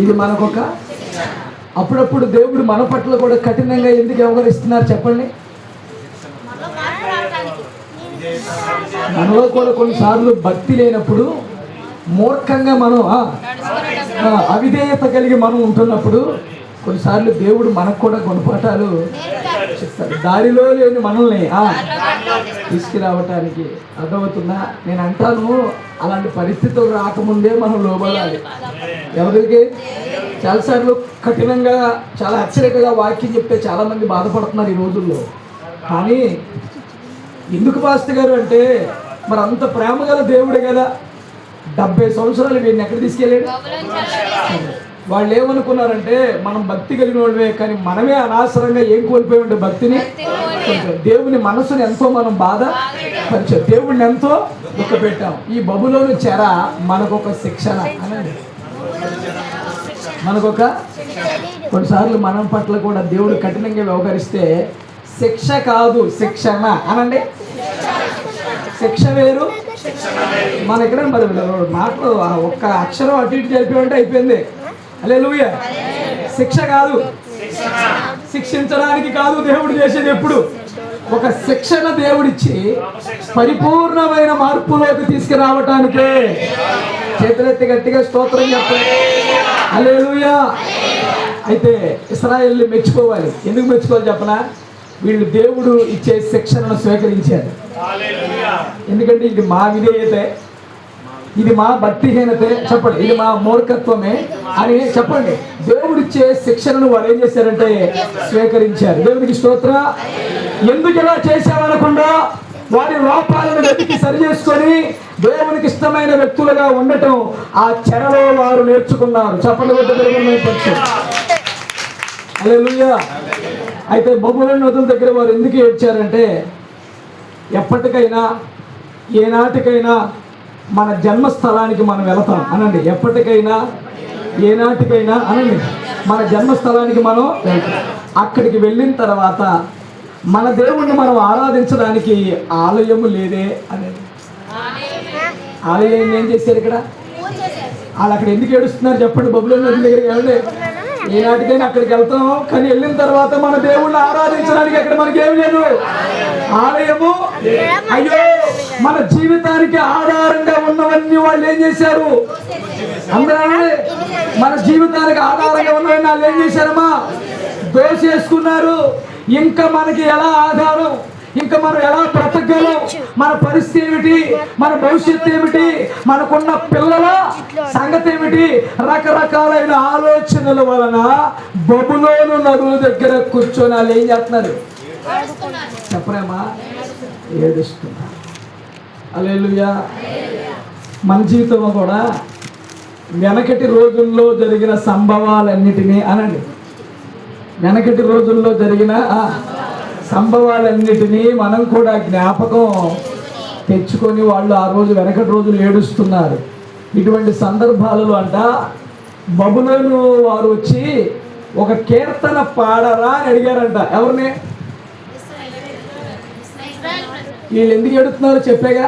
ఇది మనకొక. అప్పుడప్పుడు దేవుడు మన పట్ల కూడా కఠినంగా ఎందుకు వ్యవహరిస్తున్నారు చెప్పండి? మనలో కూడా కొన్నిసార్లు భక్తి లేనప్పుడు, మూర్ఖంగా మనం అవిధేయత కలిగి మనం ఉంటున్నప్పుడు కొన్నిసార్లు దేవుడు మనకు కూడా గుణపాఠాలు చెప్తాడు, దారిలో లేని మనల్ని తీసుకురావటానికి. అర్థమవుతుందా? నేను అంటాను, అలాంటి పరిస్థితులు రాకముందే మనం లోబడాలి. ఎవరికి? చాలాసార్లు కఠినంగా, చాలా హెచ్చరికగా వాక్యం చెప్తే చాలామంది బాధపడుతున్నారు ఈ రోజుల్లో. కానీ ఎందుకు పాస్టర్ గారు అంటే, మరి అంత ప్రేమ గల దేవుడు కదా, 70 సంవత్సరాలు వీడిని ఎక్కడ తీసుకెళ్ళాడు? వాళ్ళు ఏమనుకున్నారంటే, మనం భక్తి కలిగిన వాళ్ళమే, కానీ మనమే అనవసరంగా ఏం కోల్పోయి ఉంటే భక్తిని. దేవుని మనసుని ఎంతో మనం బాధ పరిచాం, దేవుడిని ఎంతో దుఃఖ పెట్టాం. ఈ బబులోని చెర మనకొక శిక్షణ అనండి, మనకొక. కొన్నిసార్లు మనం పట్ల కూడా దేవుడు కఠినంగా వ్యవహరిస్తే శిక్ష కాదు, శిక్షణ అనండి. శిక్ష వేరు, మన ఇక్కడ మరి మాటలు ఒక్క అక్షరం అటు ఇటు జరిపేమంటే అయిపోయింది. హల్లెలూయా. శిక్ష కాదు, శిక్షించడానికి కాదు దేవుడు చేసేది. ఎప్పుడు ఒక శిక్షణ దేవుడిచ్చి పరిపూర్ణమైన మార్పులోకి తీసుకురావటానికే. చేతులెత్తి గట్టిగా స్తోత్రం చెప్పండి. హల్లెలూయా. అయితే ఇశ్రాయేలుని మెచ్చుకోవాలి. ఎందుకు మెచ్చుకోవాలి చెప్పనా? వీళ్ళు దేవుడు ఇచ్చే శిక్షణను స్వీకరించారు. ఎందుకంటే ఇది మా విధేయతే, ఇది మా భక్తిహీనతే చెప్పండి, ఇది మా మూర్ఖత్వమే అని చెప్పండి. దేవుడిచ్చే శిక్షణను వారు ఏం చేశారంటే స్వీకరించారు. దేవుడికి స్తోత్ర. ఎందుకు ఇలా చేశామనకుండా వారి లోపాలను వెతికి సరి చేసుకొని దేవునికి ఇష్టమైన వ్యక్తులుగా ఉండటం ఆ చెరలో వారు నేర్చుకున్నారు. చెప్పండి. హల్లెలూయా. అయితే బబులోను నదుల దగ్గర వారు ఎందుకు ఏడ్చారంటే, ఎప్పటికైనా ఏనాటికైనా మన జన్మస్థలానికి మనం వెళతాం అనండి. ఎప్పటికైనా ఏనాటికైనా అనండి, మన జన్మస్థలానికి మనం వెళ్తాం. అక్కడికి వెళ్ళిన తర్వాత మన దేవుణ్ణి మనం ఆరాధించడానికి ఆలయము లేదే అనేది. ఆలయం ఏం చేశారు ఇక్కడ? వాళ్ళు అక్కడ ఎందుకు ఏడుస్తున్నారు చెప్పండి? బబులోను నదుల దగ్గరికి వెళ్ళండి. ఏనాటికైనా అక్కడికి వెళ్తాం, కానీ వెళ్ళిన తర్వాత మన దేవుణ్ణి ఆరాధించడానికి అక్కడ మనకి ఏమి లేదు, ఆలయము. అయ్యో, మన జీవితానికి ఆధారంగా ఉన్నవన్నీ వాళ్ళు ఏం చేశారు? అందరూ మన జీవితానికి ఆధారంగా ఉన్నవన్నీ వాళ్ళు ఏం చేశారమ్మా? దోషేసుకున్నారు. ఇంకా మనకి ఎలా ఆధారం? ఇంకా మనం ఎలా బ్రతకగలం? మన పరిస్థితి ఏమిటి? మన భవిష్యత్తు ఏమిటి? మనకున్న పిల్లల సంగతి ఏమిటి? రకరకాలైన ఆలోచనల వలన బబులోను నదుల దగ్గర కూర్చొని వాళ్ళు ఏం చేస్తున్నారు చెప్పరేమా? ఏడుస్తున్నారు. హల్లెలూయా. మన జీవితంలో కూడా వెనకటి రోజుల్లో జరిగిన సంభవాలన్నిటినీ అనండి, వెనకటి రోజుల్లో జరిగిన సంభవాలన్నిటినీ మనం కూడా జ్ఞాపకం తెచ్చుకొని వాళ్ళు ఆ రోజు వెనకటి రోజులు ఏడుస్తున్నారు. ఇటువంటి సందర్భాలలో అంట బబులోను వారు వచ్చి ఒక కీర్తన పాడరా అని అడిగారంట. ఎవరిని? వీళ్ళు ఎందుకు ఏడుతున్నారో చెప్పాగా.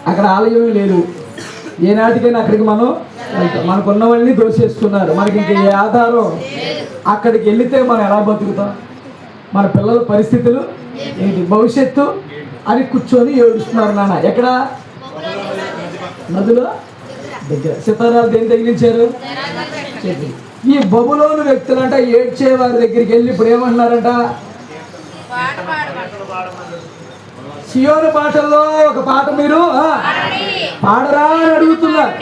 అక్కడ ఆలయం లేదు, ఏనాటికైనా అక్కడికి మనం వెళ్తాం. మనకున్నవన్నీ దోషేస్తున్నారు, మనకి ఇంక ఏ ఆధారం? అక్కడికి వెళితే మనం ఎలా బతుకుతాం? మన పిల్లల పరిస్థితులు ఏంటి, భవిష్యత్తు అని కూర్చొని ఏడుస్తున్నారు. నాన్న ఎక్కడ? నదుల దగ్గర. సితారాలు దేని తగిలించారు? ఈ బబులోను వ్యక్తులంట ఏడ్చే వారి దగ్గరికి వెళ్ళి ఇప్పుడు ఏమంటున్నారంట? సియోను పాటల్లో ఒక పాట మీరు పాడరా అని అడుగుతున్నారు.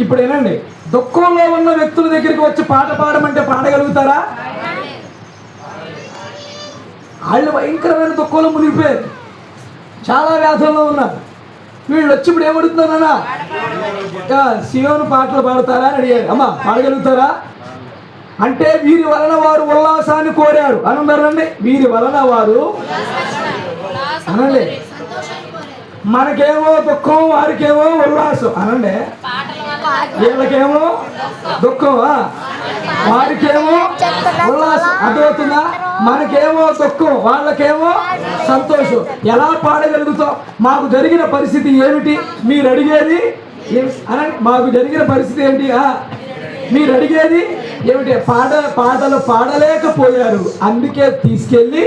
ఇప్పుడు ఏనండి, దుఃఖంలో ఉన్న వ్యక్తుల దగ్గరికి వచ్చి పాట పాడమంటే పాడగలుగుతారా? వాళ్ళు భయంకరమైన దుఃఖంలో మునిగిపోయారు, చాలా వ్యాధుల్లో ఉన్నారు. వీళ్ళు వచ్చి ఇప్పుడు ఏమడుగుతున్నారన్నా? సియోను పాటలు పాడతారా అని అడిగారు. అమ్మా పాడగలుగుతారా అంటే, వీరి వలన వారు ఉల్లాసాన్ని కోరారు అన్నారండి. వీరి వలన వారు అనండి, మనకేమో దుఃఖం, వారికేమో ఉల్లాసం అనండి. వీళ్ళకేమో దుఃఖం, వారికేమో ఉల్లాసం. అర్థమవుతుందా? మనకేమో దుఃఖం, వాళ్ళకేమో సంతోషం. ఎలా పాడగలుగుతాం? మాకు జరిగిన పరిస్థితి ఏమిటి మీరు అడిగేది అనండి. మాకు జరిగిన పరిస్థితి ఏంటి? మీరు అడిగేది ఏమిటి? పాటలు పాడలేకపోయారు, అందుకే తీసుకెళ్ళి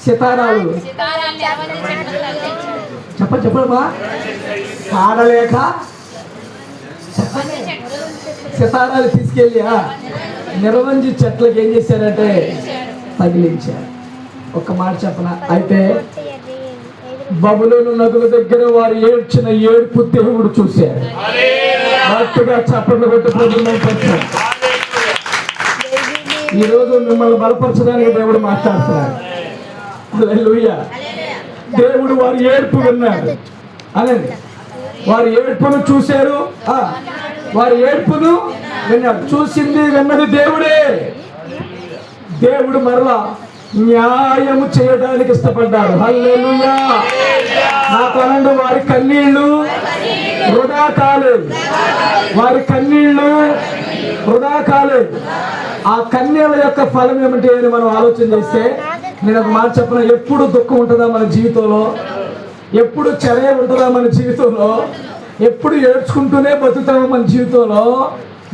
సితారాలు చెప్పమ్మా. పాడలేక సితారాలు తీసుకెళ్ళి నిర్వంజి చెట్లకి ఏం చేశారంటే తగిలించారు. ఒక్క మాట చెప్పనా? అయితే బబులోను నదుల దగ్గర వారు ఏడ్చిన ఏడుపు దేవుడు చూశారు. గట్టిగా చప్పట్లు కొట్టి ఈరోజు మిమ్మల్ని బలపరచడానికి దేవుడు మాట్లాడుతున్నాడు. హల్లెలూయా. దేవుడు వారి ఏడుపు విన్నాడు అనండి. వారి ఏడుపును చూశారు, వారి ఏడుపును విన్నాడు. చూసింది విన్నది దేవుడే. దేవుడు మరలా న్యాయము చేయడానికి ఇష్టపడ్డాడు. హల్లెలూయా. నా తనండు వారి కన్నీళ్లు వృధా కాలేదు, వారి కన్నీళ్లు వృధా కాలేదు. ఆ కన్నీళ్ళ యొక్క ఫలం ఏమిటి అని మనం ఆలోచన చేస్తే, నేను ఒక మాట చెప్పిన, ఎప్పుడు దుఃఖం ఉంటుందా మన జీవితంలో? ఎప్పుడు చర్య ఉంటుందా మన జీవితంలో? ఎప్పుడు ఏడ్చుకుంటూనే బతుకుతామా మన జీవితంలో?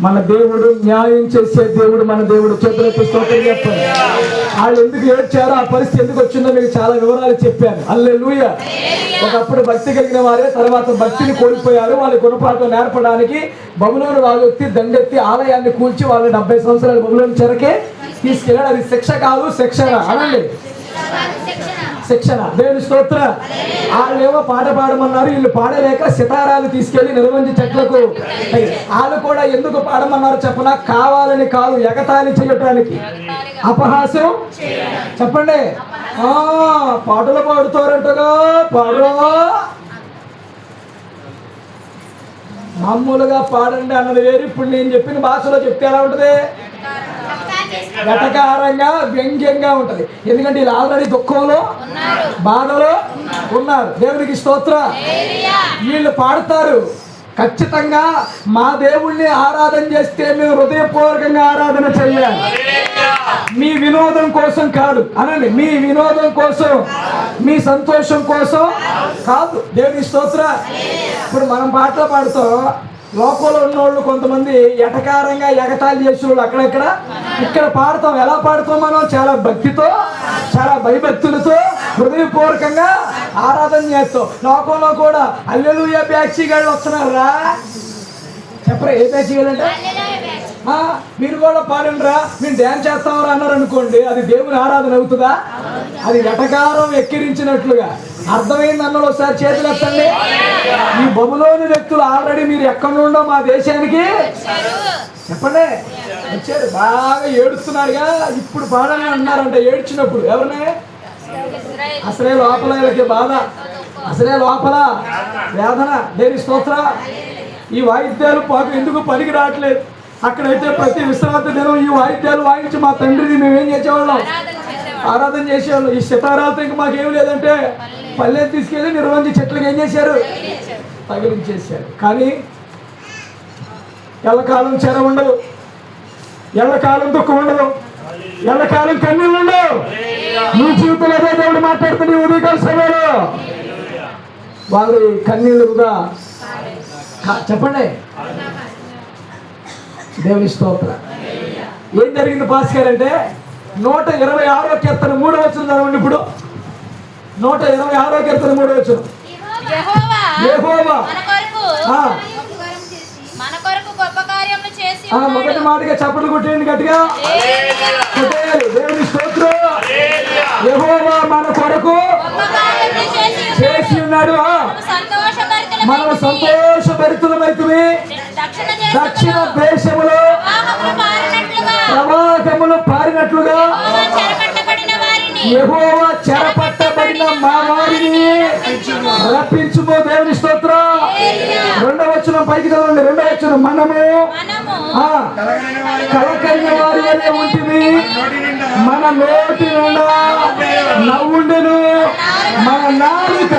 మన దేవుడు న్యాయం చేసే దేవుడు, మన దేవుడు. చేతులకి స్తోత్రం చెప్పారు. వాళ్ళు ఎందుకు ఏడ్చారో, ఆ పరిస్థితి ఎందుకు వచ్చిందో మీకు చాలా వివరాలు చెప్పాను. హల్లెలూయా. ఒకప్పుడు భక్తి కలిగిన వారే తర్వాత భక్తిని కోల్పోయారు. వాళ్ళ గుణపాఠం నేర్పడానికి బబులోను రాజొత్తి దండెత్తి ఆలయాన్ని కూల్చి వాళ్ళు 70 సంవత్సరాలు బబులోను చెరకే తీసుకెళ్ళాడు. అది శిక్ష కాదు, శిక్షణ అనండి. శిక్షణ. దేవుని స్తోత్ర. వాళ్ళేమో పాట పాడమన్నారు, వీళ్ళు పాడలేక సితారాలు తీసుకెళ్లి నిర్వంజి చెట్లకు. వాళ్ళు కూడా ఎందుకు పాడమన్నారు చెప్పనా? కావాలని కాదు, ఎగతాళి చేయటానికి, అపహాస్యం. చెప్పండి. పాటలు పాడుతారంటగా, పాడరా, మామూలుగా పాడండి అన్నది వేరు. ఇప్పుడు నేను చెప్పిన భాషలో చెప్తే ఎలా ఉంటుంది? వెటకారంగా, వ్యంగ్యంగా ఉంటది. ఎందుకంటే వీళ్ళు ఆల్రెడీ దుఃఖంలో, బాధలో ఉన్నారు. దేవునికి స్తోత్ర. వీళ్ళు పాడతారు ఖచ్చితంగా, మా దేవుణ్ణి ఆరాధన చేస్తే మేము హృదయపూర్వకంగా ఆరాధన చేయాలి, మీ వినోదం కోసం కాదు అనండి. మీ వినోదం కోసం, మీ సంతోషం కోసం కాదు. దేవునికి స్తోత్ర. ఇప్పుడు మనం పాటలు పాడుతాం, లోకంలో ఉన్నోళ్ళు కొంతమంది ఎటకారంగా ఎగతాళి చేసేవాళ్ళు అక్కడక్కడ. ఇక్కడ పాడతాం. ఎలా పాడతాం మనం? చాలా భక్తితో, చాలా భయభక్తులతో, హృదయపూర్వకంగా ఆరాధన చేస్తాం. లోకంలో కూడా హల్లెలూయా బ్యాచీ గాళ్ళు వస్తున్నారా? చెప్పరా ఏ బ్యాచీ గాళ్ళంటే? మీరు కూడా పాడండిరా, మేము డ్యాన్స్ చేస్తామరా అన్నారు అనుకోండి, అది దేవుని ఆరాధన అవుతుందా? అది ఎటకారం, ఎక్కిరించినట్లుగా. అర్థమైంది అన్నలు ఒకసారి చేతులు ఎత్తండి. ఈ బబులోని వ్యక్తులు ఆల్రెడీ మీరు ఎక్కడి నుండో మా దేశానికి చెప్పండి వచ్చారు, బాగా ఏడుస్తున్నారుగా. ఇప్పుడు పాడని అన్నారంట ఏడ్చినప్పుడు. ఎవరిని? అసలే లోపల వీళ్ళకి బాధ, అసలే లోపల వేదన. దేని స్తోత్ర. ఈ వాయిద్యాలు పాకు ఎందుకు పనికి రావట్లేదు? అక్కడైతే ప్రతి విశ్రాంతి దినం ఈ వాయిద్యాలు వాయించి మా తండ్రిని మేమేం చేసేవాళ్ళం? ఆరాధన చేసేవాళ్ళం. ఈ సితారాలతో ఇంక మాకేం లేదంటే పల్లె తీసుకెళ్ళి నిర్వంజి చెట్లకి ఏం చేశారు? తగిలించేశారు. కానీ ఎల్లకాలం చెర ఉండదు, ఎల్లకాలం దుఃఖం ఉండదు, ఎల్లకాలం కన్నీళ్ళు ఉండవు. నీ జీవితంలో అదే దేవుడు మాట్లాడుతున్న ఉదయకాల సమయంలో వాళ్ళు కన్నీళ్ళుగా చెప్పండి. దేవుని స్తోత్ర. ఏం జరిగింది పాస్టర్ అంటే 126వ కీర్తన 3వ వచనం చదవండి. ఇప్పుడు 126వ కీర్తన 3వ వచనం. యెహోవా మొదటి మాటగా చప్పట్లు కొట్టేయండి గట్టిగా, కొట్టేయాలి. దేవుని స్తోత్రం. యెహోవా మన కొరకు చేసి ఉన్నాడు. మనం సంతోషభరితులమైతిమి. దక్షిణ దేశములో ప్రవాహములు పారినట్లుగా యెహోవా చెరపట్టబడిన మా వారిని రప్పించుమో. దేవుని స్తోత్రం. 2వ వచనం పైకి చదవండి. 2వ వచనం. మనము కలకైన వారి వలె ఉంటుంది, మన నోటి నుండా నవ్వుండెను, మన నాలుక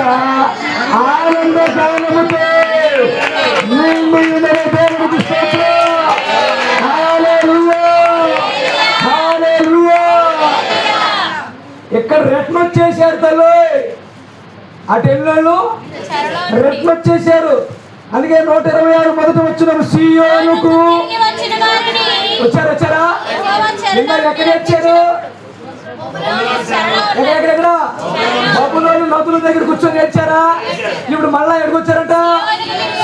ఆనంద గానముతో నిండియుండెను. దేవునికి స్తోత్రం. హల్లెలూయా, హల్లెలూయా. ఇక్కడ రెట్ను వచ్చేసారు తల్లి, అటు ఎల్లు రెట్లు వచ్చేసారు. అందుకే 126 మొదటి వచనం సీయోనుకు వచ్చారా ఎక్కడ వచ్చారు? ఎక్కడెక్కడ బబులోను నదుల దగ్గర కూర్చొని వచ్చారా? ఇప్పుడు మళ్ళా ఎక్కడికి వచ్చారంట?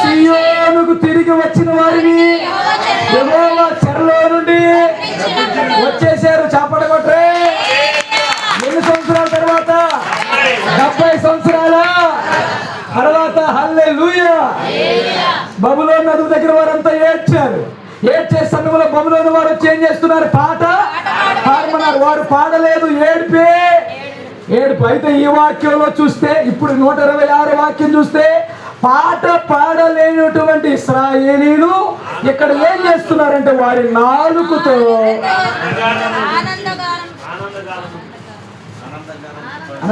సీయోనుకు తిరిగి వచ్చిన వారిని యెహోవా చెరలో నుండి వచ్చేసారు. చాపడ కొట్రే. ఎన్ని సంవత్సరాల తర్వాత? 70 సంవత్సరాల తర్వాత. హల్లెలూయా. బబులోను నదుల దగ్గర వారంతా ఏడ్చారు. ఏడ్చే సమయంలో బబులోను వారు వచ్చి ఏం చేస్తున్నారు? పాట పాడమన్నారు. వారు పాడలేదు, ఏడుపు. అయితే ఈ వాక్యంలో చూస్తే, ఇప్పుడు 126 వాక్యం చూస్తే, పాట పాడలేనటువంటి ఇశ్రాయేలీలు ఇక్కడ ఏం చేస్తున్నారంటే వారి నాలుకతో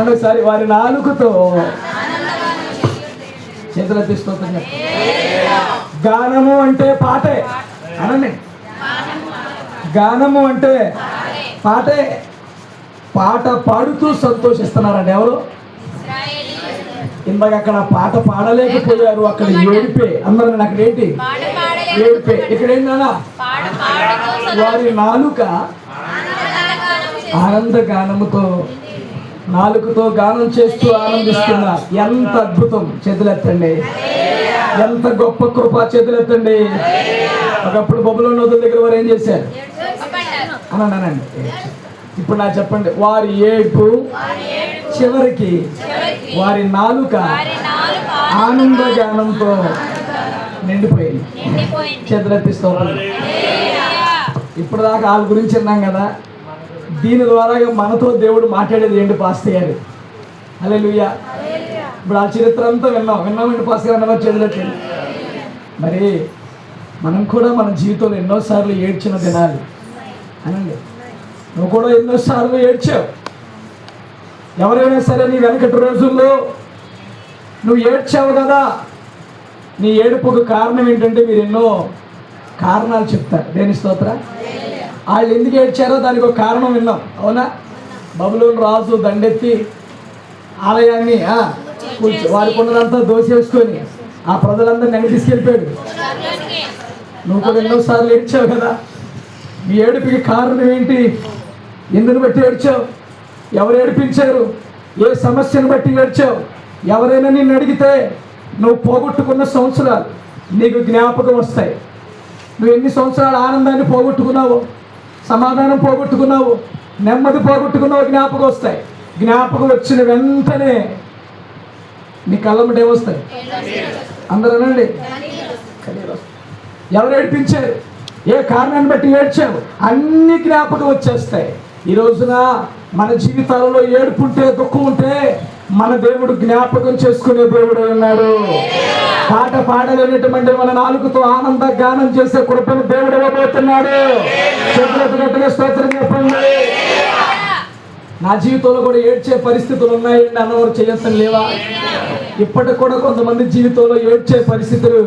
ఒకసారి వారి నాలుకతో చేతుల తీసుకోవచ్చు. గానము అంటే పాటే అనండి. గానము అంటే పాటే. పాట పాడుతూ సంతోషిస్తున్నారండి ఎవరు? ఇందాక అక్కడ పాట పాడలేకపోయారు, అక్కడ ఏడిపే. అందరూ అక్కడ ఏంటి? ఏడిపే. ఇక్కడ ఏంటన్నా? వారి నాలుక ఆనంద గానముతో, నాలుకతో గానం చేస్తూ ఆనందిస్తున్నారు. ఎంత అద్భుతం! చేతులెత్తండి. ఎంత గొప్ప కృప! చేతులెత్తండి. ఒకప్పుడు బబులోను నదుల దగ్గర వారు ఏం చేశారు అనండి. ఇప్పుడు నాకు చెప్పండి, వారి ఏడుపు చివరికి వారి నాలుక ఆనంద గానంతో నిండిపోయింది. చేతులెత్తిస్తూ ఇప్పుడు దాకా వాళ్ళ గురించి విన్నాం కదా. దీని ద్వారా మనతో దేవుడు మాట్లాడేది ఏంటి పాస్టర్ గారు? హల్లెలూయా. ఇప్పుడు ఆ చరిత్ర అంతా విన్నామండి పాస్టర్ గారు అన్నవారు చేతులెత్తండి. మరి మనం కూడా మన జీవితంలో ఎన్నోసార్లు ఏడ్చిన దినాలు అనండి. నువ్వు కూడా ఎన్నోసార్లు ఏడ్చావు. ఎవరైనా సరే నీ వెనకటి రోజుల్లో నువ్వు ఏడ్చావు కదా. నీ ఏడుపుకు కారణం ఏంటంటే మీరు ఎన్నో కారణాలు చెప్తారు. దేని స్తోత్రం. వాళ్ళు ఎందుకు ఏడ్చారో దానికి ఒక కారణం విన్నాం. అవునా? బబులోను రాజు దండెత్తి ఆలయాన్ని వారికి ఉన్నదంతా దోసేసుకొని ఆ ప్రజలందరినీ వెనక్కి తీసుకెళ్ళిపోయాడు. నువ్వు కూడా ఎన్నోసార్లు ఏడ్చావు కదా. నీ ఏడుపుకి కారణం ఏంటి? ఎందుని బట్టి ఏడ్చావు? ఎవరు ఏడిపించారు? ఏ సమస్యను బట్టి ఏడ్చావు? ఎవరైనా నిన్ను అడిగితే నువ్వు పోగొట్టుకున్న సంవత్సరాలు నీకు జ్ఞాపకం వస్తాయి. నువ్వు ఎన్ని సంవత్సరాల ఆనందాన్ని పోగొట్టుకున్నావు, సమాధానం పోగొట్టుకున్నావు, నెమ్మది పోగొట్టుకున్నావు, జ్ఞాపకం వస్తాయి. జ్ఞాపకం వచ్చిన వెంటనే నీ కళ్ళమ్మట ఏమొస్తాయి? అందరూ అనండి. ఎవరు ఏడిపించారు? ఏ కారణాన్ని బట్టి ఏడ్చావు? అన్ని జ్ఞాపకం వచ్చేస్తాయి. ఈ రోజున మన జీవితాలలో ఏడుపు ఉంటే, దుఃఖం ఉంటే మన దేవుడు జ్ఞాపకం చేసుకునే దేవుడు ఉన్నాడు. పాట పాడలేనటువంటి మన నాలుగుతో ఆనంద గానం చేసే కృపను దేవుడు ఇవ్వబోతున్నాడు. గట్టిగా స్తోత్రం చెప్పండి. నా జీవితంలో కూడా ఏడ్చే పరిస్థితులు ఉన్నాయండి అన్నవారు చేయొచ్చని లేవా? ఇప్పటికి కూడా కొంతమంది జీవితంలో ఏడ్చే పరిస్థితులు,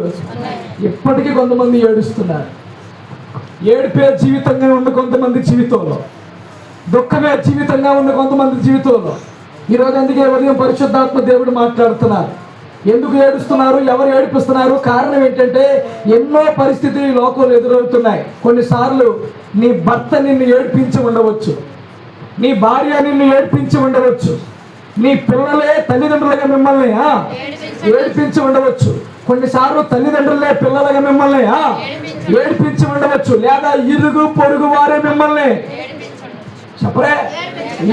ఇప్పటికీ కొంతమంది ఏడుస్తున్నారు. ఏడుపే జీవితంగా ఉన్న కొంతమంది జీవితంలో, దుఃఖమే జీవితంగా ఉన్న కొంతమంది జీవితంలో ఈరోజు అందుకే ఉదయం పరిశుద్ధాత్మ దేవుడు మాట్లాడుతున్నారు. ఎందుకు ఏడుస్తున్నారు? ఎవరు ఏడిపిస్తున్నారు? కారణం ఏంటంటే ఎన్నో పరిస్థితులు ఈ లోకంలో ఎదురవుతున్నాయి. కొన్నిసార్లు నీ భర్త నిన్ను ఏడిపించి ఉండవచ్చు, నీ భార్య నిన్ను ఏడిపించి ఉండవచ్చు, నీ పిల్లలే తల్లిదండ్రులుగా మిమ్మల్ని ఏడిపించి ఉండవచ్చు. కొన్నిసార్లు తల్లిదండ్రులే పిల్లలుగా మిమ్మల్ని ఏడిపించి ఉండవచ్చు. లేదా ఇరుగు పొరుగు వారే మిమ్మల్ని చెప్పరే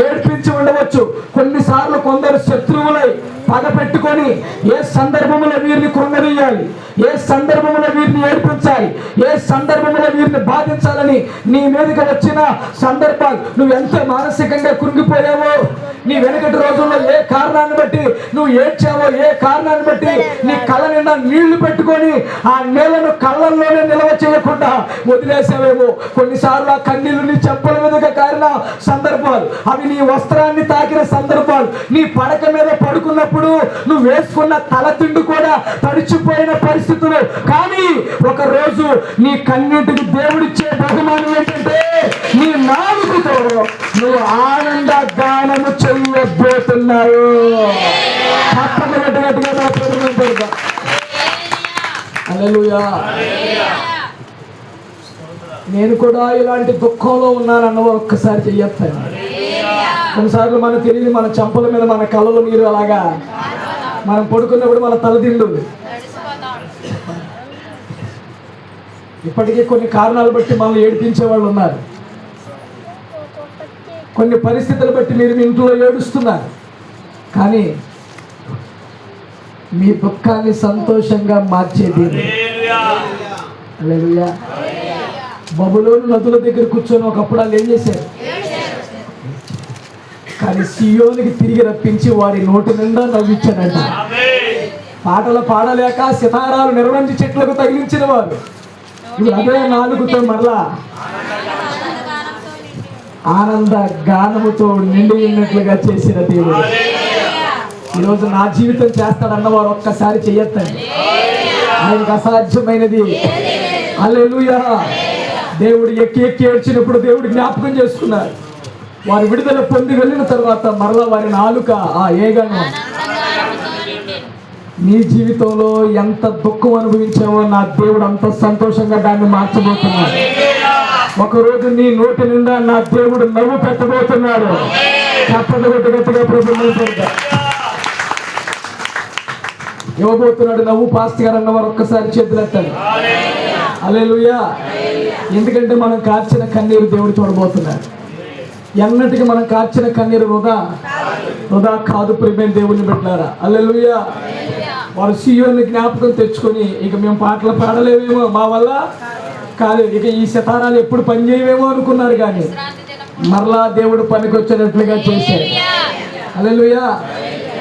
ఏడిపించి ఉండవచ్చు. కొన్నిసార్లు కొందరు శత్రువులై పగ పెట్టుకొని ఏ సందర్భంలో వీరిని కృంగదీయాలి, ఏ సందర్భంలో వీరిని ఏడిపించాలి, ఏ సందర్భంలో వీరిని బాధించాలని నీ మీదకి వచ్చిన సందర్భాలు నువ్వు ఎంత మానసికంగా కృంగిపోయావో, నీ వెనకటి రోజుల్లో ఏ కారణాన్ని బట్టి నువ్వు ఏడ్చావో, ఏ కారణాన్ని బట్టి నీ కళ్ళ నిండా నీళ్లు పెట్టుకొని ఆ నేలను కళ్ళల్లోనే నిల్వ చేయకుండా వదిలేసావేమో. కొన్నిసార్లు ఆ కన్నీళ్లు నీ చెంపల మీదగా కారిన సందర్భాలు, అవి నీ వస్త్రాన్ని తాకిన సందర్భాలు, నీ పడక మీద పడుకున్నప్పుడు నువ్వు వేసుకున్న తల తిండు కూడా తడిచిపోయిన పరిస్థితులు. కానీ ఒక రోజు నీ కన్నీటికి దేవుడిచ్చే బహుమానం ఏంటంటే నీ నాలుగుతో నువ్వు ఆనంద గానము చెయ్యబోతున్నావు. హల్లెలూయా. నేను కూడా ఇలాంటి దుఃఖంలో ఉన్నానన్న ఒక్కసారి చెయ్యొస్తాను. కొన్నిసార్లు మనకు తెలియదు, మన చెంపల మీద మన కళ్ళలో నీరు అలాగా మనం పడుకున్నప్పుడు మన తలదిండు. ఇప్పటికీ కొన్ని కారణాలు బట్టి మనల్ని ఏడిపించే వాళ్ళు ఉన్నారు. కొన్ని పరిస్థితులు బట్టి మీరు మీ ఇంట్లో ఏడుస్తున్నారు. కానీ మీ దుఃఖాన్ని సంతోషంగా మార్చేది హల్లెలూయా. బబులోను నదుల దగ్గర కూర్చొని ఒకప్పుడు వాళ్ళు ఏం చేశారు? కానీ సియోనికి తిరిగి రప్పించి వారి నోటి నిండా నవ్వించాడంట. పాటలు పాడలేక సితారాలు నిర్వహించి చెట్లకు తగిలించిన వారు ఇప్పుడు అదే నాలుగుతో మరలా ఆనంద గానముతో నిండి ఉన్నట్లుగా చేసిన దేవుడు ఈరోజు నా జీవితం చేస్తాడన్నవారు ఒక్కసారి చెయ్యొద్దండి. ఆయనకు అసాధ్యమైనది. హల్లెలూయా. దేవుడు ఎక్కి ఎక్కి ఏడ్చినప్పుడు దేవుడు జ్ఞాపకం చేసుకున్నారు. వారు విడుదల పొంది వెళ్ళిన తర్వాత మరలా వారి నాలుక ఆ ఏగను. నీ జీవితంలో ఎంత దుఃఖం అనుభవించావో నా దేవుడు అంత సంతోషంగా దాన్ని మార్చబోతున్నాడు. ఒకరోజు నీ నోటి నిండా నా దేవుడు నవ్వు పెట్టబోతున్నాడు. గట్టిగా ప్రభుత్వం ఇవ్వబోతున్నాడు. నవ్వు పాస్టర్ గారు అన్నవారు ఒక్కసారి చేతులెత్తాడు. హల్లెలూయా. ఎందుకంటే మనం కార్చిన కన్నీరు దేవుడు చూడబోతున్నాడు. ఎన్నటికి మనం కార్చిన కన్నీరు వృధా కాదు ప్రియమైన దేవుని బిడ్డలారా. హల్లెలూయా. వారు సియోని జ్ఞాపకం తెచ్చుకొని ఇక మేము పాటలు పాడలేవేమో, మా వల్ల కాలేదు, ఇక ఈ సితారాలు ఎప్పుడు పనిచేయవేమో అనుకున్నారు. కానీ మరలా దేవుడు పనికి వచ్చినట్లుగా చేశారు. హల్లెలూయా.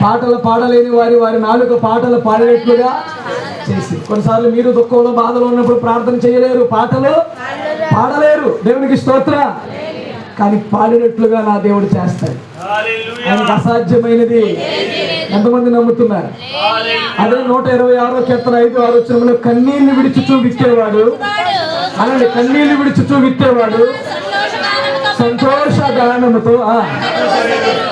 పాటలు పాడలేని వారి నాలుక పాటలు పాడేట్లుగా చేసి. కొన్నిసార్లు మీరు దుఃఖంలో బాధలో ఉన్నప్పుడు ప్రార్థన చేయలేరు, పాటలు పాడలేరు. దేవునికి స్తోత్ర. కానీ పాడినట్లుగా నా దేవుడు చేస్తాడు. ఆయనకు అసాధ్యమైనది ఎంతమంది నమ్ముతున్నారు? అదే 126వ కీర్తన 5వ వచనంలో కన్నీళ్లు విడిచుచూ విత్తేవాడు అలాంటి కన్నీళ్లు విడిచుచూ విత్తేవాడు సంతోష గానముతో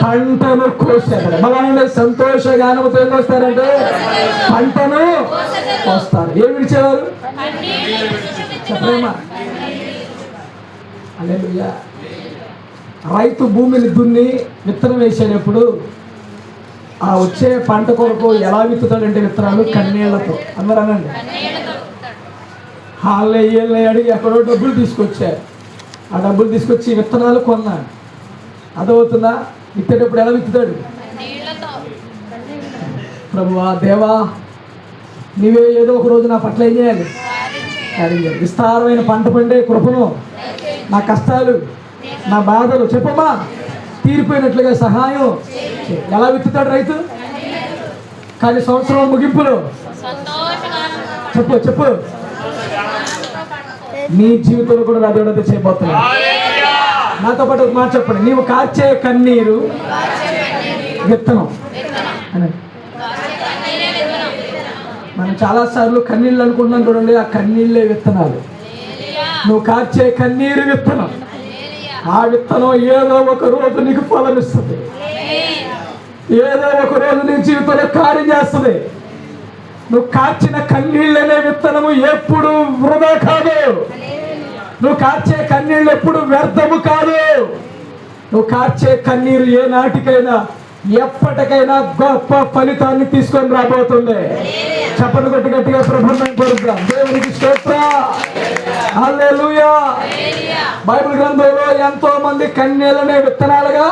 పంటను కోసాడు. మళ్ళీ సంతోష గానముతో ఏం వస్తారంటే పంటను కోస్తారు. ఏం విడిచేవారు? చెప్పలేమా? హల్లెలూయా. రైతు భూమిని దున్ని విత్తనం వేసేటప్పుడు ఆ వచ్చే పంట కొరకు ఎలా విత్తుతాడంటే విత్తనాలు కన్నీళ్లతో. అందరూ అనండి. హాల్లో ఏళ్ళని అడిగి ఎక్కడో డబ్బులు తీసుకొచ్చారు. ఆ డబ్బులు తీసుకొచ్చి విత్తనాలు కొన్నాడు. అదవుతుందా? విత్తేటప్పుడు ఎలా విత్తుతాడు? ప్రభువా దేవా నీవే ఏదో ఒక రోజు నా పట్ల ఏం చేయాలి? విస్తారమైన పంట పండే కృపను, నా కష్టాలు నా బాధలు చెప్పమ్మా తీరిపోయినట్లుగా సహాయం. ఎలా విత్తుతాడు రైతు? కానీ సంవత్సరం ముగింపులో చెప్పు నీ జీవితంలో కూడా నా దేవుడు చేయబోతున్నాడు. నాతో పాటు ఒక మాట చెప్పండి. నీవు కార్చే కన్నీరు విత్తనం అని. మనం చాలాసార్లు కన్నీళ్ళు అనుకుంటున్నాం చూడండి, ఆ కన్నీళ్ళే విత్తనాలు. నువ్వు కార్చే కన్నీరు విత్తనం. ఆ విత్తనం ఏదో ఒక రోజు నీకు ఫలం ఇస్తుంది. ఏదో ఒక రోజు నీ జీవితంలో కార్యం చేస్తుంది. నువ్వు కార్చిన కన్నీళ్ళనే విత్తనము ఎప్పుడు వృధా కాదు. నువ్వు కార్చే కన్నీళ్ళు ఎప్పుడు వ్యర్థము కాదు. నువ్వు కార్చే కన్నీరు ఏ నాటికైనా ఎప్పటికైనా గొప్ప ఫలితాన్ని తీసుకొని రాబోతుంది. చెప్పండి గట్టిగా ప్రభుత్వం పడుద్దాం. దేవునికి స్తోత్రం. హల్లెలూయా. బైబిల్ గ్రంథంలో ఎంతో మంది కన్నీళ్ళనే విత్తనాలుగా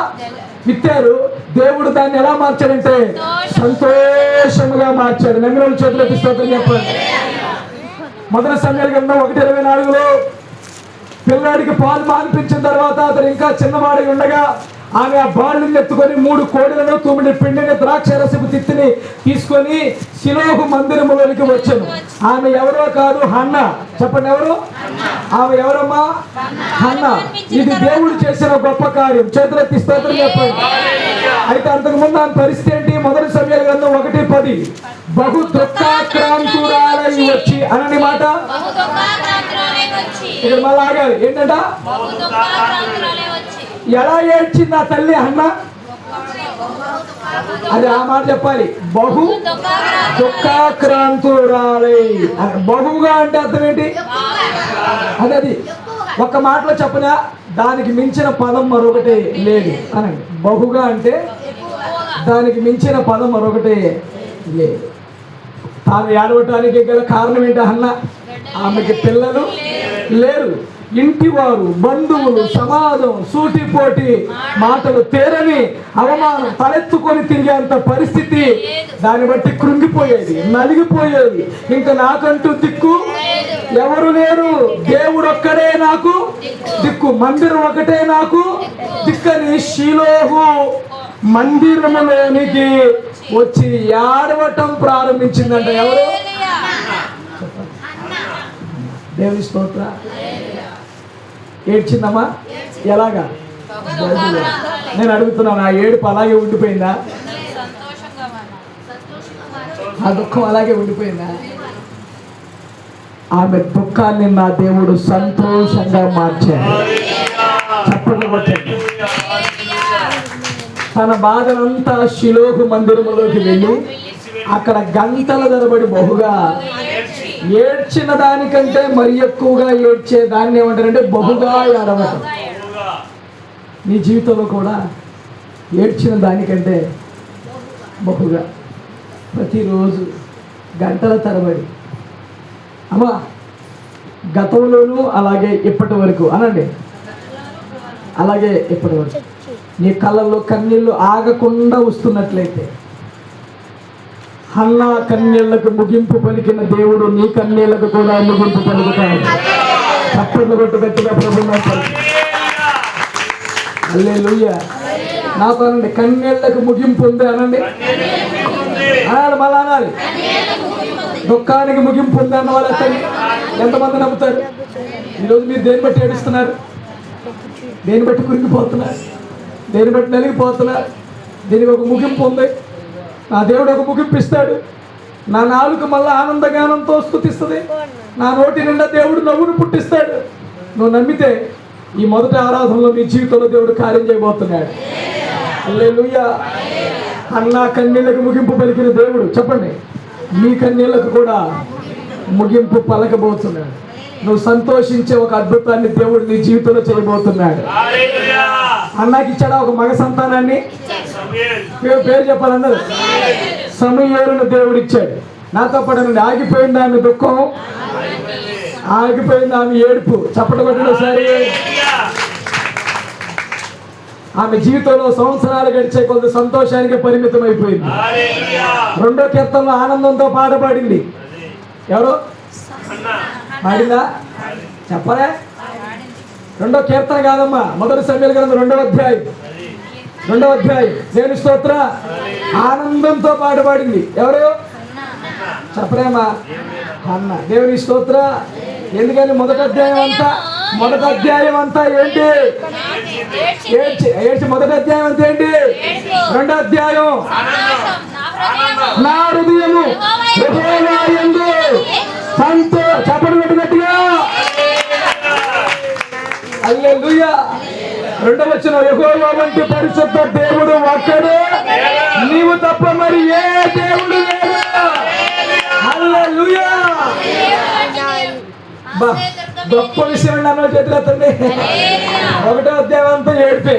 విత్తారు. దేవుడు దాన్ని ఎలా మార్చాడంటే సంతోషముగా మార్చాడు. నమ్మిన చేతులెత్తి స్తోత్రం చెప్పండి. మొదటి సమయాల గ్రంథం 1:24లో పిల్లాడికి పాలు మానిపించిన తర్వాత అతను ఇంకా చిన్నవాడి ఉండగా ఆమె ఆ బాలుని ఎత్తుకొని 3 కోడెలను 9 పిండిని ద్రాక్షరసపు తిత్తిని తీసుకొని శిలోహు మందిరములోనికి వచ్చాను. ఆమె ఎవరో కాదు, హన్నా. చెప్పండి ఎవరు? ఆమె ఎవరమ్మా? హన్నా. ఇది దేవుడు చేసిన గొప్ప కార్యం. చేతులెత్తి స్తోత్రం చెప్పండి. అయితే అంతకుముందు ఆమె పరిస్థితి ఏంటి? మొదటి సమయాల గ్రంథం 1:10 బహు దుఃఖాక్రాంతురాలై వచ్చి అనని మాట ఇక్కడ మళ్ళీ ఆగాలి. ఏంటంట? ఎలా ఏడ్చింది ఆ తల్లి? అన్న అది ఆ మాట చెప్పాలి. బహు దుఃఖాక్రాంతురాలై. బహుగా అంటే అర్థం ఏంటి? అది ఒక మాటలో చెప్పినా దానికి మించిన పదం మరొకటి లేదు అనండి. బహుగా అంటే దానికి మించిన పదం మరొకటి లేదు. తాను ఏడవటానికి గల కారణం ఏంటి? అన్న ఆమెకి పిల్లలు లేరు. ఇంటివారు, బంధువులు, సమాజం, సూటిపోటి మాటలు, తేరని అవమానం, తలెత్తుకొని తిరిగేంత పరిస్థితి. దాన్ని బట్టి కృంగిపోయేది, నలిగిపోయేది. ఇంకా నాకంటూ దిక్కు ఎవరు లేరు, దేవుడు ఒక్కడే నాకు దిక్కు, మందిరం ఒకటే నాకు దిక్కని షిలోహు మందిరములోనికి వచ్చి ఏడవటం ప్రారంభించిందంట. ఎవరు? దేవుని స్తోత్ర. ఏడ్చిందమ్మా? ఎలాగా? నేను అడుగుతున్నాను, ఆ ఏడుపు అలాగే ఉండిపోయిందా? ఆ దుఃఖం అలాగే ఉండిపోయిందా? ఆమె దుఃఖాన్ని నా దేవుడు సంతోషంగా మార్చాడు. చెప్పండి కొట్టండి. తన బాధనంతా షిలోహు మందిరములోకి వెళ్ళి అక్కడ గంటల తరబడి బహుగా ఏడ్చిన దానికంటే మరి ఎక్కువగా ఏడ్చే దాన్ని ఏమంటారంటే బహుగా ఏడవటం. నీ జీవితంలో కూడా ఏడ్చిన దానికంటే బహుగా ప్రతిరోజు గంటల తరబడి. అమ్మా, గతంలోనూ అలాగే ఇప్పటి వరకు అనండి, అలాగే ఇప్పటి వరకు నీ కళ్ళల్లో కన్నీళ్ళు ఆగకుండా వస్తున్నట్లయితే, హన్నా కన్నీళ్లకు ముగింపు పలికిన దేవుడు నీ కన్నీళ్లకు కూడా ముగింపు పలుకుతాడు. చప్పట్లు కొట్టు గట్టిగా ప్రభుత్వం. హల్లెలూయా. నాతో అనండి, కన్నీళ్లకు ముగింపు ఉంది అనండి. అనాలి, మళ్ళా అనాలి. దుఃఖానికి ముగింపు ఉంది అన్న వాళ్ళు అతని ఎంతమంది నమ్ముతారు? ఈరోజు మీరు దేన్ని బట్టి ఏడుస్తున్నారు? దేన్ని బట్టి కురిగిపోతున్నారు? దేన్ని బట్టి నలిగిపోతున్నారు? దీనికి ఒక ముగింపు ఉంది. నా దేవుడు ఒక ముగింపు ఇస్తాడు. నా నాలుక మళ్ళీ ఆనందగానంతో స్తుతిస్తుంది. నా నోటి నిండా దేవుడు నవ్వును పుట్టిస్తాడు. నువ్వు నమ్మితే ఈ మొదటి ఆరాధనలో నీ జీవితంలో దేవుడు కార్యం చేయబోతున్నాడు. హల్లెలూయా. అన్నా కన్నీళ్లకు ముగింపు పలికిన దేవుడు, చెప్పండి, నీ కన్నీళ్లకు కూడా ముగింపు పలకబోతున్నాడు. నువ్వు సంతోషించే ఒక అద్భుతాన్ని దేవుడు నీ జీవితంలో చేయబోతున్నాడు. అన్నాకి ఇచ్చాడా ఒక మగ సంతానాన్ని? పేరు చెప్పాలన్నారు. సమూయేలును దేవుడు ఇచ్చాడు. నాతో పడనండి. ఆగిపోయింది ఆమె దుఃఖం, ఆగిపోయింది ఆమె ఏడుపు. చప్పట కొట్టిన సరే. ఆమె జీవితంలో సంవత్సరాలు గడిచే కొంత సంతోషానికి పరిమితం అయిపోయింది. రెండో కీర్తనలో ఆనందంతో పాట పాడింది. ఎవరు పాడిందా? చెప్పరా? రెండో కీర్తన కాదమ్మా, మొదటి సమయాల గ్రంథం 2వ అధ్యాయం. దేవుని స్తోత్ర. ఆనందంతో పాట పాడింది. ఎవరు? చెప్పరేమా? అన్న. దేవుని స్తోత్ర. ఎందుకని మొదటి అధ్యాయం అంతా ఏంటి? ఏడ్చి. మొదటి అధ్యాయం అంతా ఏంటి? రెండో అధ్యాయం నా హృదయము యెహోవా యందు చప్పట్లు గట్టిగా. హల్లెలూయా. రెండవ వచనం, యెహోవా వంటి పరిశుద్ధ దేవుడు ఒక్కడే, నీవు తప్ప మరి ఏ దేవుడు లేడు. హల్లెలూయా. గొప్ప విషయం అన్న చేతులెత్తండి. 1వ అధ్యాయం అంతా ఏడిపే.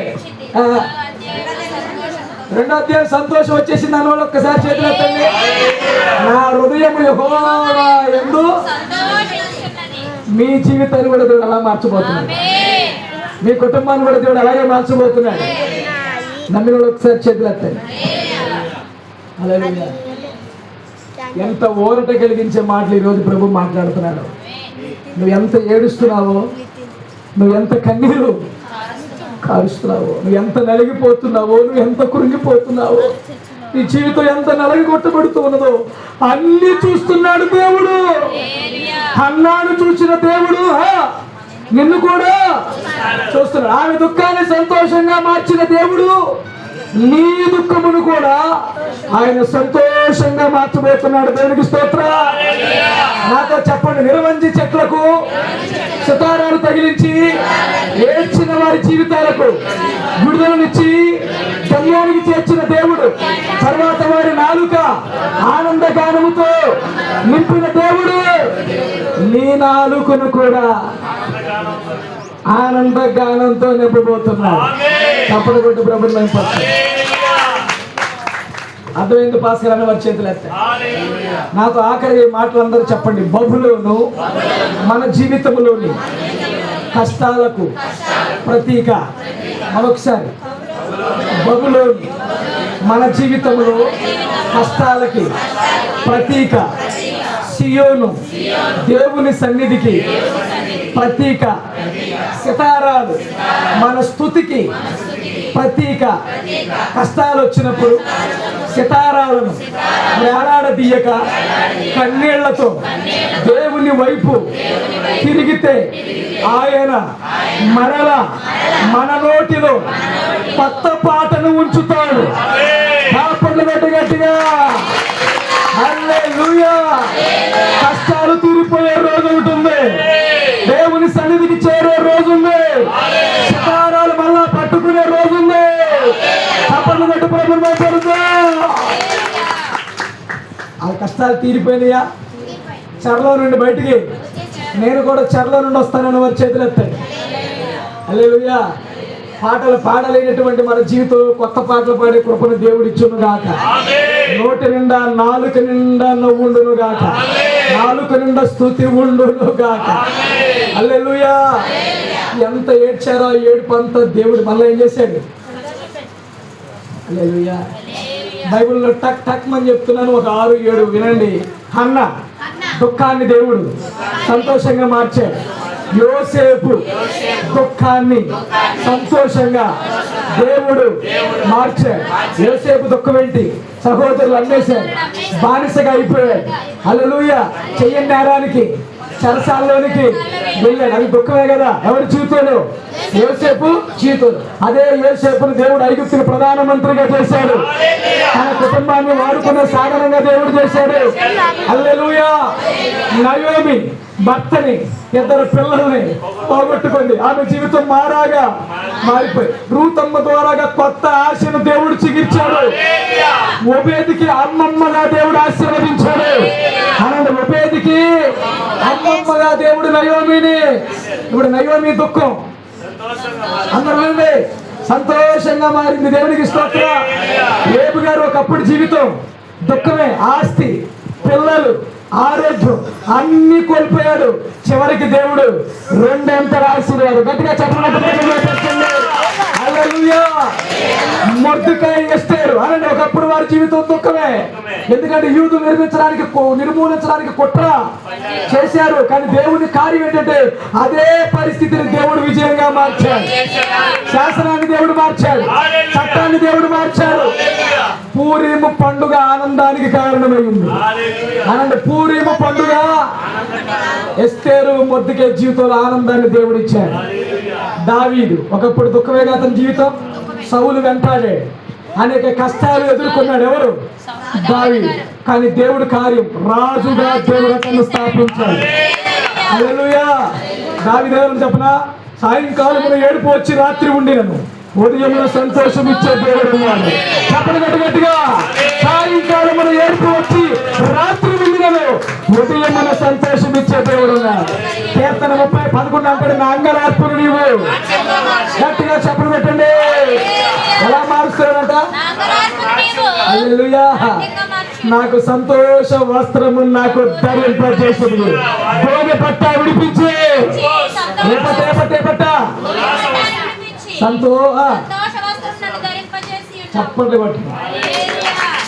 2వ అధ్యాయం సంతోషం వచ్చేసింది అన్న వాళ్ళు ఒక్కసారి చేతులెత్తండి. నా హృదయం యెహోవా యందు. మీ జీవితాన్ని కూడా దేవుడు అలా మార్చబోతున్నాడు. మీ కుటుంబాన్ని కూడా దేవుడు అలాగే మార్చబోతున్నాడు. నమ్మిన వాళ్ళు ఒకసారి చేతులెత్తండి. హల్లెలూయా. ఎంత ఊరట కలిగించే మాటలు ఈరోజు ప్రభు మాట్లాడుతున్నాడు. నువ్వు ఎంత ఏడుస్తున్నావో, నువ్వు ఎంత కన్నీరు కారుస్తున్నావో, నువ్వు ఎంత నలిగిపోతున్నావో, నువ్వు ఎంత కురింగిపోతున్నావో, నీ జీవితం ఎంత నలగొట్టబడుతూ ఉన్నదో అన్ని చూస్తున్నాడు దేవుడు. హన్నాను చూసిన దేవుడు నిన్ను కూడా చూస్తున్నాడు. ఆమె దుఃఖాన్ని సంతోషంగా మార్చిన దేవుడు నీ దుఃఖమును కూడా ఆయన సంతోషంగా మార్చబోతున్నాడు. దేవునికి స్తోత్ర. నాతో చెప్పండి, నిరవంజి చెట్లకు సితారాలు తగిలించి ఏడ్చిన వారి జీవితాలకు విడుదలనిచ్చి గమ్యానికి చేర్చిన దేవుడు, తర్వాత వారి నాలుక ఆనంద గానముతో నింపిన దేవుడు నీ నాలుకను కూడా ఆనంద గానంతో నింపబోతున్నాడు. తప్పని కొట్టు ప్రభుత్వం అర్థమైంది. పాస్కర్ అన్న వారి చేతులు ఎత్తాయి. నాతో ఆఖరి మాటలందరూ చెప్పండి. బబులోను మన జీవితంలోని కష్టాలకు ప్రతీక. మరొకసారి, బబులోను మన జీవితంలో కష్టాలకి ప్రతీక. సియోను దేవుని సన్నిధికి ప్రతీక. సితారాలు మన స్తుతికి ప్రతీక. కష్టాలు వచ్చినప్పుడు సితారాలను వేలాడదీయక కన్నీళ్లతో దేవుని వైపు తిరిగితే ఆయన మరల మన నోటిలో కొత్త పాటను ఉంచుతాడు. కాపర్లు గట్టిగా హల్లెలూయా. కష్టాలు తీరిపోయే రోజు ఉంటుంది. దేవుని సన్నిధికి చేరే రోజు ఉంది. సితారాలు మళ్ళా పట్టుకునే రోజు ఉంది. కాపర్లు గట్టి ప్రభుత్వం ఆ కష్టాలు తీరిపోయినాయా? చెరలో నుండి బయటికి నేను కూడా చెరలో నుండి వస్తానని వారి చేతులు ఎత్తాయి. హల్లెలూయా. పాటలు పాడలేనటువంటి మన జీవితం కొత్త పాటలు పాడే కృపను దేవుడు ఇచ్చును గాక. నోటి నిండా నాలుక నిండా నవ్వుండును గాక. నాలుక నిండా స్తుతి ఉండును గాక. హల్లెలూయా. ఎంత ఏడ్చారో ఏడుపు అంతా దేవుడు మళ్ళీ ఏం చేశాడు? హల్లెలూయా. బైబిల్లో టక్ టక్ అని చెప్తున్నాను, ఒక 6, 7 వినండి. హన్నా దుఃఖాన్ని దేవుడు సంతోషంగా మార్చాడు. యోసేపు దుఃఖాన్ని సంతోషంగా దేవుడు మార్చాడు. యోసేపు దుఃఖం ఏంటి? సహోదరులు అమ్మేశారు, బానిసగా అయిపోయాడు. హల్లెలూయా. చెయ్యని నేరానికి చెరసాలలోనికి వెళ్ళాడు. అది దుఃఖమే కదా. ఎవరి జీవితంలో? యోసేపు జీవితంలో. అదే యోసేపును దేవుడు ఐగుప్తుకి ప్రధానమంత్రిగా చేశాడు. తన కుటుంబాన్ని వాడుకునే సాధనంగా దేవుడు చేశాడు. హల్లెలూయా. నయోమి భర్తని, 2 పిల్లల్ని పోగొట్టుకుంది. ఆమె జీవితం మారాగా మారిపోయి రూతమ్మ ద్వారాగా కొత్త ఆశను దేవుడు చిగిర్చాడు. ఒబేదికి అమ్మమ్మగా దేవుడు ఆశీర్వదించాడు. అనండి, ఒబేదికి అమ్మమ్మగా దేవుడు నయోమిని. ఇప్పుడు నయోమి దుఃఖం అందరూ సంతోషంగా మారింది. దేవునికి స్తోత్రం. ఏబు గారు ఒకప్పుడు జీవితం దుఃఖమే. ఆస్తి, పిల్లలు, ఆరోగ్యం అన్ని కోల్పోయాడు. చివరికి దేవుడు 2 ఆశీర్వాదం. గట్టిగా చెప్పండి. హల్లెలూయా. మొర్దెకాయి, ఎస్తేరు అనండి, ఒకప్పుడు వారి జీవితం దుఃఖమే. ఎందుకంటే యూదులు నిర్మూలించడానికి కుట్ర చేశారు. కానీ దేవుని కార్యం ఏంటంటే అదే పరిస్థితిని దేవుడు విజయంగా మార్చాడు. శాసనాన్ని దేవుడు మార్చాడు. చట్టాన్ని దేవుడు మార్చాడు. పూరీము పండుగ ఆనందానికి కారణమైంది. అనండి, పూరీము పండుగ ఎస్తేరు మొర్దెకాయి జీవితంలో ఆనందాన్ని దేవుడు ఇచ్చాడు. దావీదు ఒకప్పుడు దుఃఖమేగా అతని జీవితం. సౌలు వెంటాడే అనేక కష్టాలు ఎదుర్కొన్నాడు. ఎవరు? దావీదు. కానీ దేవుడి కార్యం, రాజుగా దేవుడు అతన్ని స్థాపించాడు. హల్లెలూయా. దావీదు ఎవరు చెప్పనా? సాయంకాలమున ఏడుపు వచ్చి రాత్రి ఉండినను ఉదయమున సంతోషం ఇచ్చే దేవుడు ఉన్నాడు. చెప్పండి గట్టిగా. సాయంకాలమున ఏడుపు వచ్చి రాత్రి ఉండినను ఉదయమున సంతోషం ఇచ్చే దేవుడు ఉన్నాడు. కీర్తన 30:11 అంటాడు, నా అంగలార్పును నీవు. గట్టిగా చెప్పలు పెట్టండి. ఎలా మారుస్తాడంట? హల్లెలూయా. నాకు సంతోష వస్త్రము నాకు ధరింపజేసింది. భోగి పట్ట విడిపించి చప్పట్లు పట్టి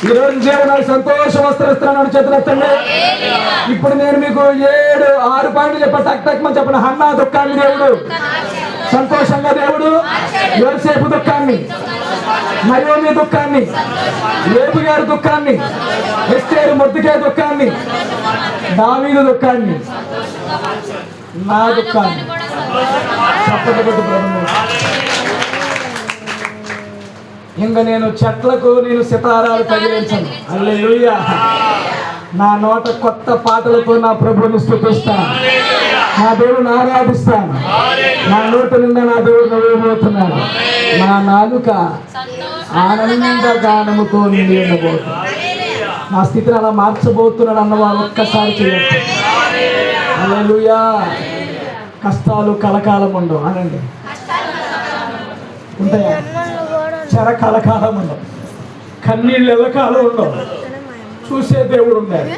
ఈరోజు నాకు సంతోష వస్త్రం ఇస్తున్నాను. చేతులెత్తండి. ఇప్పుడు నేను మీకు 6 పాయింట్లు చెప్పా. టక్ టక్ అని చెప్పండి. హన్నా దుఃఖాన్ని దేవుడు సంతోషంగా దేవుడు, యోసేపు దుఃఖాన్ని, నయోమి దుఃఖాన్ని, ఏబు గారి దుఃఖాన్ని, ఎస్తేరు మొర్దెకాయి దుఃఖాన్ని, దావీదు దుఃఖాన్ని, నా దుఃఖాన్ని చప్పట్లు కొట్టు. ఇంకా నేను చెట్లకు నేను సితారాలు తగిలించను. హల్లెలూయా. నా నోట కొత్త పాటలతో నా ప్రభువుని స్తుతిస్తాను, నా దేవుని ఆరాధిస్తాను. నా నోట నిండా నా దేవుడు నవ్వబోతున్నాడు. నా నాలుక ఆనంద గానముతో నిండి ఉండబోతుంది. నా స్థితిని అలా మార్చబోతున్నాడు అన్నవాళ్ళు ఒక్కసారి చేయండి. హల్లెలూయా. కష్టాలు కలకాలం ఉండవు అనండి. ఉంటాయా? చెర కలకాలం ఉండవు, కన్నీళ్ళు ఎల్లకాలం ఉండవు. చూసే దేవుడు ఉన్నాడు.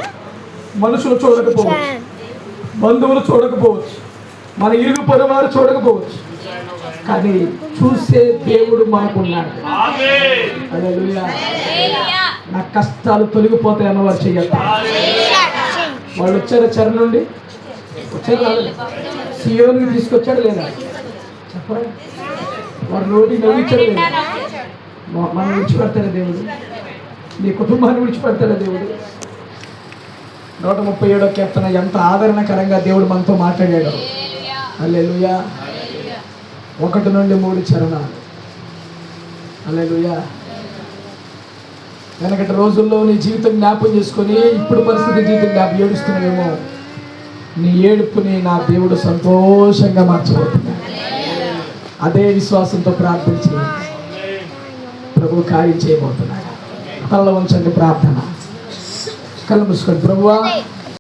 మనుషులు చూడకపోవచ్చు, బంధువులు చూడకపోవచ్చు, మన ఇరుగు పొరువారు చూడకపోవచ్చు, కానీ చూసే దేవుడు మనకున్నాడు. హల్లెలూయా. నా కష్టాలు తొలగిపోతాయి అన్నవారు చెయ్యాలి. వాళ్ళు వచ్చారు చెర నుండి, వచ్చారు సియోనికి తీసుకొచ్చాడు లేదా చెప్పరా? వారు నోటి నవ్వించాడు లేదా? మనం విడిచిపెడతాడా దేవుడు? నీ కుటుంబాన్ని విడిచిపెడతాడా దేవుడు? 137వ కీర్తన ఎంత ఆదరణకరంగా దేవుడు మనతో మాట్లాడాడు. హల్లెలూయా. 1 నుండి 3 చరణాలు. హల్లెలూయా. వెనకటి రోజుల్లో నీ జీవితం జ్ఞాపం చేసుకొని ఇప్పుడు పరిస్థితి జీవితం జ్ఞాపం ఏడుస్తున్నావేమో. నీ ఏడుపుని నా దేవుడు సంతోషంగా మార్చబోతున్నాడు. అదే విశ్వాసంతో ప్రార్థించి ప్రభు కార్యం చేయబోతున్నాడు. తల వంచండి, ప్రార్థన. కళ్ళు మూసుకోండి. ప్రభువా,